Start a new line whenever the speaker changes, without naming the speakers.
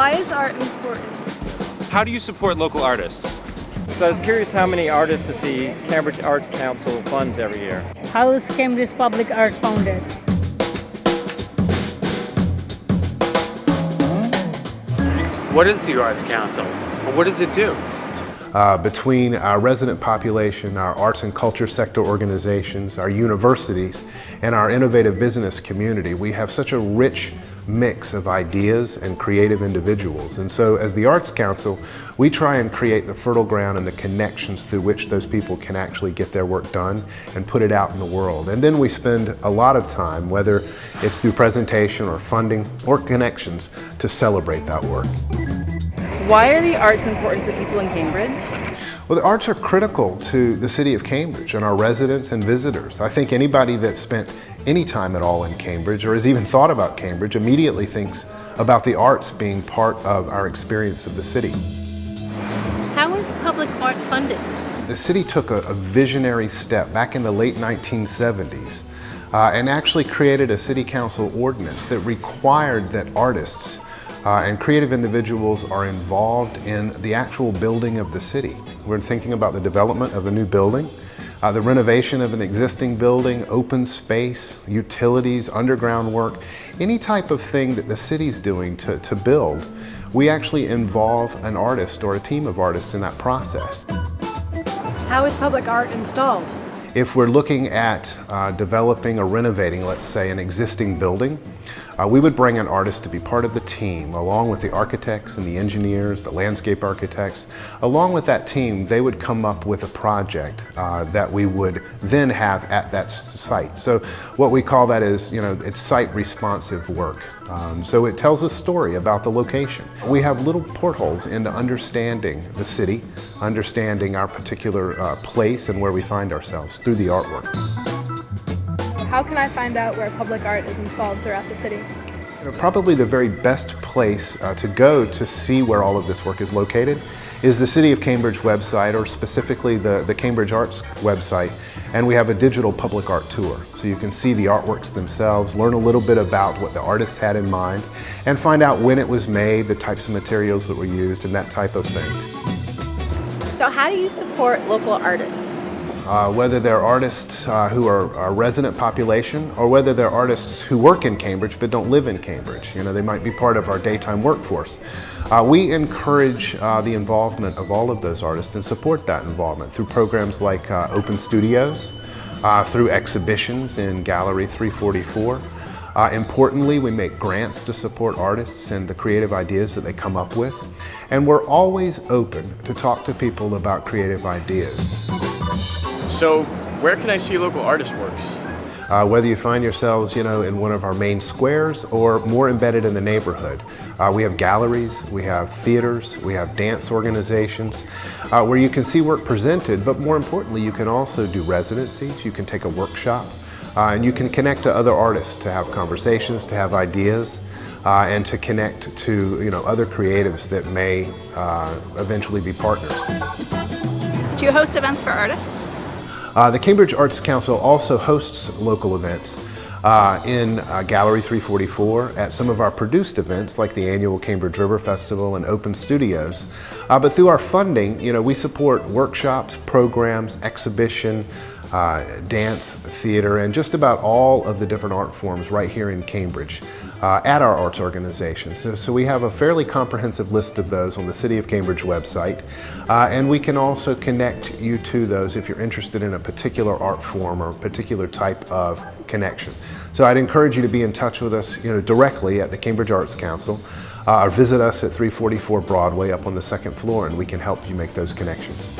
Why is art important?
How do you support local artists?
So I was curious how many artists that the Cambridge Arts Council funds every year.
How is Cambridge Public Art founded?
What is the Arts Council? And what does it do?
Between our resident population, our arts and culture sector organizations, our universities, and our innovative business community, we have such a rich mix of ideas and creative individuals. And so as the Arts Council, we try and create the fertile ground and the connections through which those people can actually get their work done and put it out in the world. And then we spend a lot of time, whether it's through presentation or funding or connections, to celebrate that work.
Why are the arts important to people in Cambridge?
Well, the arts are critical to the city of Cambridge and our residents and visitors. I think anybody that's spent any time at all in Cambridge or has even thought about Cambridge immediately thinks about the arts being part of our experience of the city.
How is public art funded?
The city took a visionary step back in the late 1970s and actually created a city council ordinance that required that artists and creative individuals are involved in the actual building of the city. We're thinking about the development of a new building, the renovation of an existing building, open space, utilities, underground work, any type of thing that the city's doing to build. We actually involve an artist or a team of artists in that process.
How is public art installed?
If we're looking at developing or renovating, let's say, an existing building, we would bring an artist to be part of the team, along with the architects and the engineers, the landscape architects. Along with that team, they would come up with a project that we would then have at that site. So what we call that is, it's site responsive work. So it tells a story about the location. We have little portholes into understanding the city, understanding our particular place and where we find ourselves through the artwork.
How can I find out where public art is installed throughout the city?
Probably the very best place to go to see where all of this work is located is the City of Cambridge website, or specifically the Cambridge Arts website, and we have a digital public art tour. So you can see the artworks themselves, learn a little bit about what the artist had in mind, and find out when it was made, the types of materials that were used, and that type of thing.
So how do you support local artists?
Whether they're artists who are our resident population or whether they're artists who work in Cambridge but don't live in Cambridge. They might be part of our daytime workforce. We encourage the involvement of all of those artists and support that involvement through programs like Open Studios, through exhibitions in Gallery 344. Importantly, we make grants to support artists and the creative ideas that they come up with. And we're always open to talk to people about creative ideas.
So, where can I see local artist works?
Whether you find yourselves, in one of our main squares or more embedded in the neighborhood. We have galleries, we have theaters, we have dance organizations where you can see work presented, but more importantly, you can also do residencies, you can take a workshop, and you can connect to other artists to have conversations, to have ideas, and to connect to, other creatives that may eventually be partners.
Do you host events for artists?
The Cambridge Arts Council also hosts local events in Gallery 344 at some of our produced events like the annual Cambridge River Festival and Open Studios. But through our funding, we support workshops, programs, exhibition, dance, theater, and just about all of the different art forms right here in Cambridge at our arts organization. So we have a fairly comprehensive list of those on the City of Cambridge website, and we can also connect you to those if you're interested in a particular art form or a particular type of connection. So I'd encourage you to be in touch with us directly at the Cambridge Arts Council, or visit us at 344 Broadway up on the second floor, and we can help you make those connections.